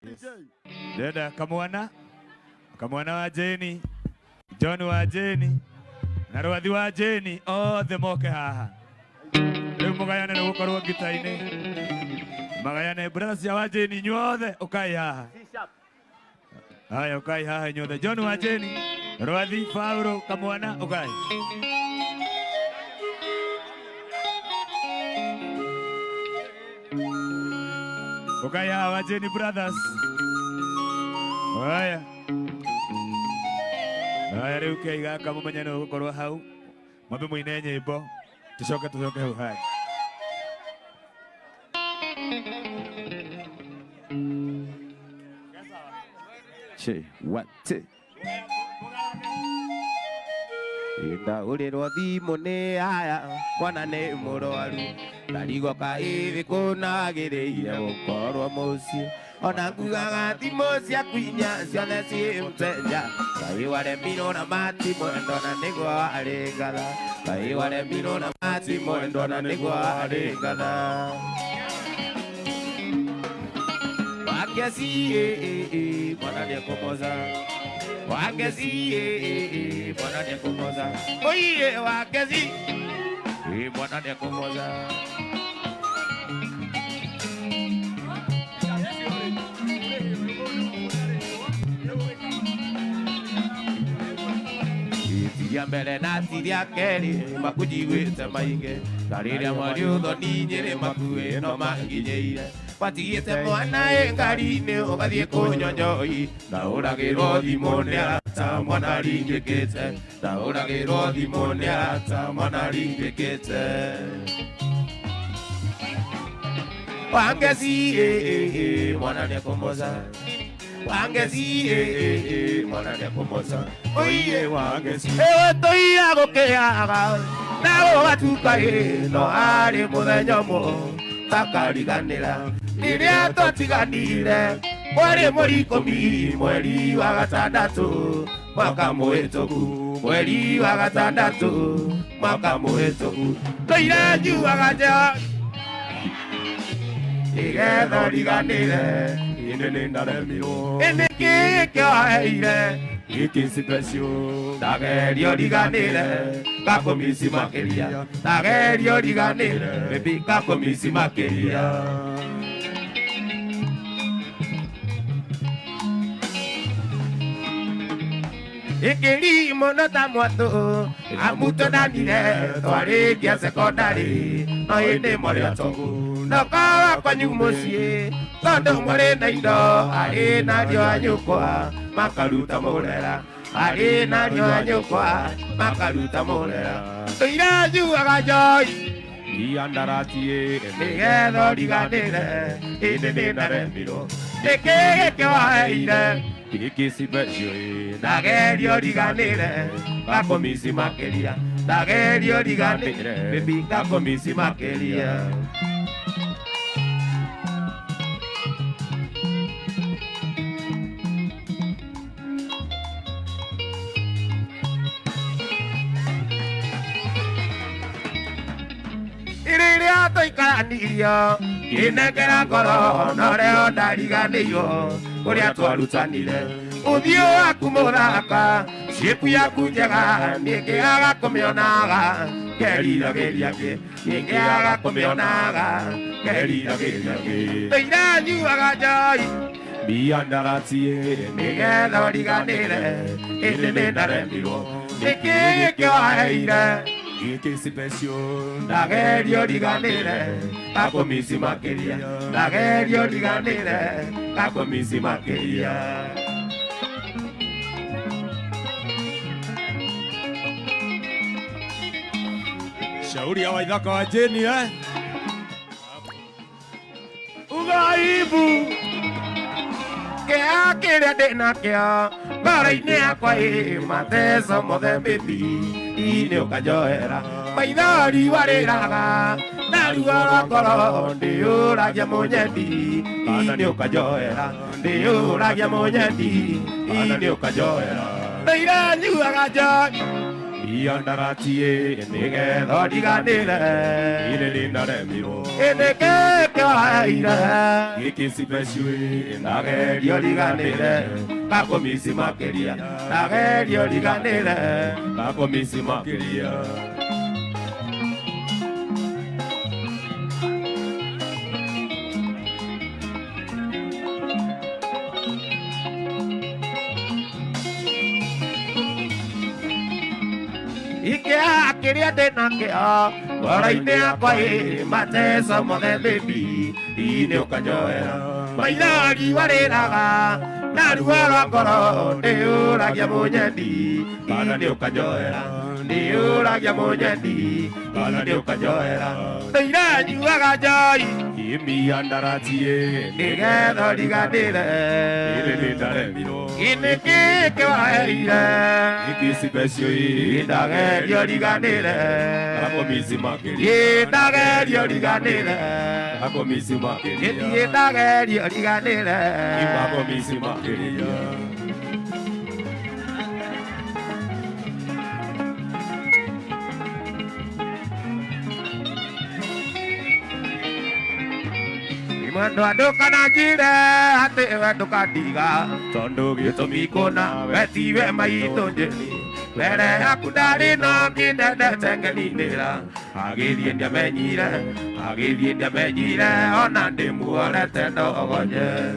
Yes. Dada kamwana wa Jeni, John wa Jeni, na Rwathi wa Jeni, othe moke haha. Riu mugayane no gukorwo ngita-ini. Magayane brothers wa Jeni nyothe ukai haha. Haya ukai haha nyothe. John wa Jeni, Rwathi, Paulo, kamwana ukai. Ukai haha wa Jeni brothers. Haya. Haya riu keiga kamumenya no gukorwo hau. Mwambe muine nyimbo. Tucoke hau hai. Che, what? Inda uriro thimu ni aya mwana ni murwaru ndarigo kaithi kunagiriire gukorwo mucii ona ngugaga thimu ciaku inya ciothe ci mtenja Ngai waremirwo na mati mwendo na niguo arĩ ngatha Ngai waremirwo na mati mwendo na niguo arĩ ngatha Wangeci mwana nĩekũmoza Wangeci mwana nĩekũmoza Oiye wangeci mwana nĩekũmoza Tiria mbere na tiria keri makunjiguĩte maingĩ na rĩrĩa mwari ũthoni nyĩrĩ makuĩ no manginyĩire Watigĩte mwana ngari-inĩ ũgathiĩ kũnyonyoi ndaũragĩrwo thimũ nĩ arata mwana ringĩkĩte ndaũragĩrwo thimũ nĩ arata mwana ringĩkĩte Wangeci mwana nĩekũmoza Wangeci mwana nĩekũmoza Oiye wangeci tũia gũkĩaga na gũgatuka no arĩ mũthenya ũmwe takariganĩra rĩrĩa twatiganire warĩ mweri ikũmi mweri wa gatandatũ mwaka mũhĩtũku mweri wa gatandatũ mwaka mũhĩtũku tũire njuaga nja nĩgetha riganĩre ĩndĩ nĩ ndaremirwo ĩndĩ kĩĩ kĩoheire gĩkĩ special ndagerio riganĩre ngakũmisi makĩria ndagerio riganĩre baby ngakũmisi makĩria Ikiri mono ta mwatũ amutũnanire twarĩkia secondary no hĩndĩ mũrĩ ũtongu nokawa kwanyu mũciĩ tondũ mũrĩ na indo arĩ na ariũ a nyũkwa makaruta mũrera arĩ na ariũ a nyũkwa makaruta mũrera tũira njuaga njoi iandaratie nĩgetha ũriganĩre ĩndĩ nĩ ndaremirwo nĩkĩ gĩkĩwaheire gĩkĩ special ndagerio riganĩre ngakũmisi makĩria ndagerio riganĩre baby ngakũmisi makĩria Iriria tũikaranirio ngĩnengera ngoro na ũrĩa ndariganĩirwo ũrĩa twarutanire ũthiũ waku mũthaka ciĩku yaku njega nĩngĩaga kũmĩonaga ngeriragĩria ngĩ nĩngĩaga kũmĩonaga ngeriragĩria ngĩ tũira nyuaga njoi mbia-ndaratie nĩgetha ũriganĩre ĩndĩ nĩ ndaremirwo nĩkĩ gĩkĩwaheire gĩkĩ special ndagerio riganĩre ngakũmisi makĩria ndagerio riganĩre ngakũmisi makĩria Shauri ya Waithaka wa Jeni Ugaibu kĩa kĩrĩa ndĩnakĩo ngoro-inĩ yakwa mateso mothe mĩthi-inĩ ũkanjohera maithori warĩraga na ruo rwa ngoro ndĩyũragia mũnyendi-inĩ ũkanjohera ndĩyũragia mũnyendi-inĩ ũkanjohera tũira nyuaga njoi Yandaratie, nigga, Dodiganilla, Ilina Remiro, Enecaira, Ikisi Pesui, Nagel Yodiganilla, Pacomisi Makeria, Nagel Yodiganilla, Pacomisi Makeria. Ikea quería tener que ahora idea cuai mate somos de baby y no cayó era bailar y barera naruara coro de ora ya muñendi y no cayó era de ora ya muñendi y no cayó era teira ni haga joy y mi andaratie diga no diga dile dile dale miro ine que va ira ikisi besio y daga yo diga dile akomisi makiri daga yo diga dile akomisi makiri daga yo diga dile akomisi makiri Mando adoka na jire hate adoka diga tondo gitu mikona beti we mai tonjeni bere aku dari no kinda da tengeni nera agiri ndia menyire ona demu ole tendo ogonye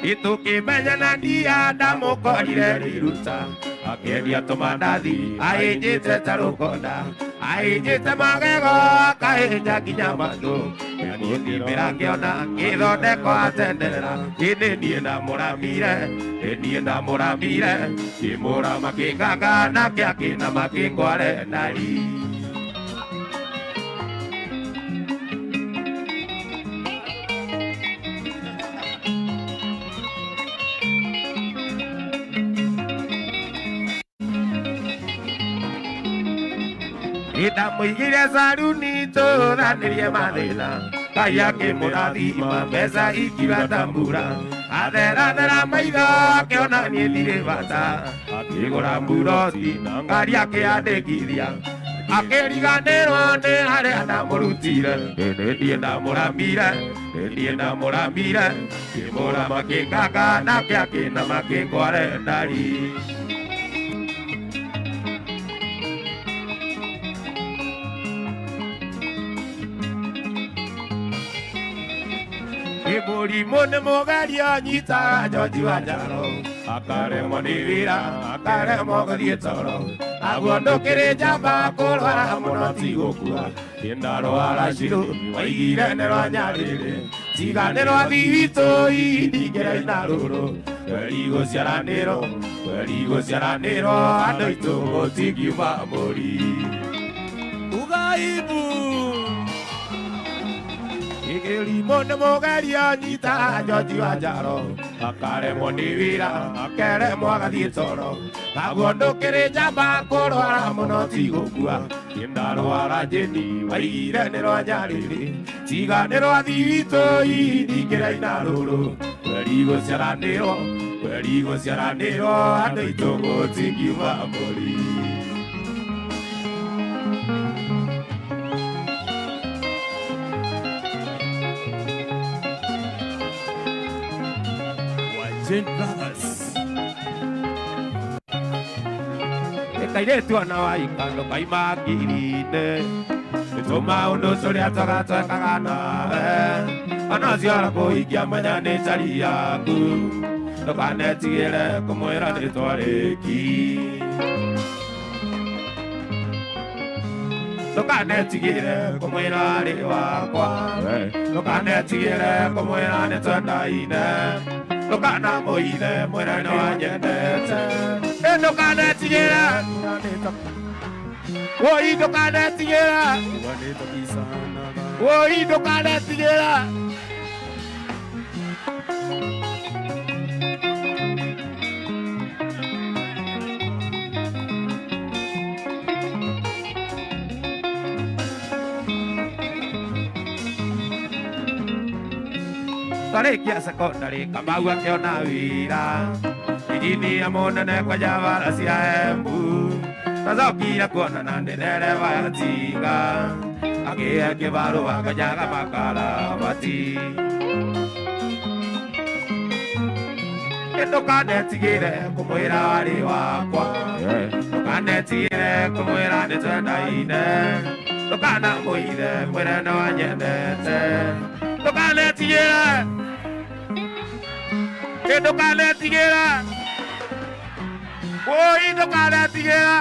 itu kimenya na dia damo ko dire diruta akedia tomadadi aije tetarukonda aije tamagego kaeja kinyamando yani mirakiona kido de ko atendera ini nienda moramire kimora makikaga na kyakina makingware nari Ita muigire saruni toda nirie madela kaya ke moradi mabesa ikiwa tambura adera maida ke ona ni dire bata igora muroti karia ke adegiria akeri ganero ne hare ana morutira ndienda moramira ke mora makeka na ke na makengware ndari Iburi mone mogaria nyita jodi wajaro akare monivira akare mogadi toro agondo kere jaba kolwa monoti gokua indaro arashiro waigire nero anyarire tiga nero adito idigera inaruro Werigo siaranero adoito otigi mamori Ugaibu Igeli mone mogaria nyita jodi wajaro akare monivira akare mogadi toro agondo kere jaba kolwa monoti gokua indaro arajeni waigire nero anyarire tiga nero adito idigera inaruro Werigo siaranero adoito otigi mamori Brothers. Kaide tu ana wa ikando kai magirine. Toma uno sori atagata kagana. Ana ziara ko ikiamanya ne chali yangu. Lokane tiere como era de toreki. Lokane tiere como era de wakwa. Lokane tiere como era de tandaina. Lokana moide muera no ayenete lokana tiera woi lokana tiera woi lokana tiera Kare kia sakondari kamawa kiona wira Mijini ya monene kwa Javara cia Embu tacokire kuonana nĩ ndereba ya tinga agĩe kĩbarũa kanyaga makarabati ndũkanetigĩre kũmwĩra warĩ wakwa ndũkanetigĩre kũmwĩra nĩ twendaine ndũkanamũire mwĩre nĩ wanyendete ndũkanetigĩre ndũkanetigĩre oi ndũkanetigĩre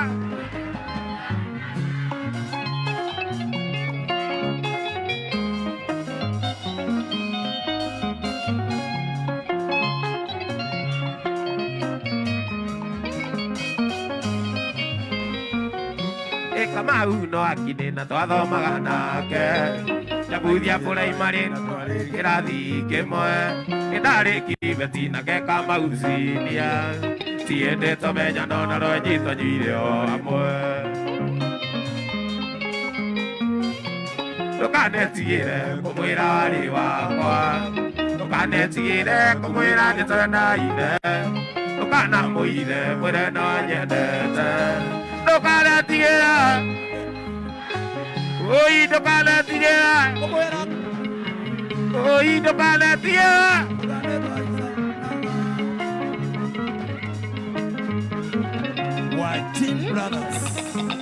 Kamau no akine na twathomaga nake nyabuthia primary kĩrathi kĩmwe nĩndarĩkirie beti nake Kamau senior tiende tomenya no na ronyitwo nyuire o hamwe ndũkanetigĩre kũmwĩra warĩ wakwa ndũkanetigĩre kũmwĩra nĩ twendaine ndũkanamũire mwĩre no nyendete ndũkanetigĩre oi ndũkanetigĩre oi ndũkanetigĩre Wajin Brothers.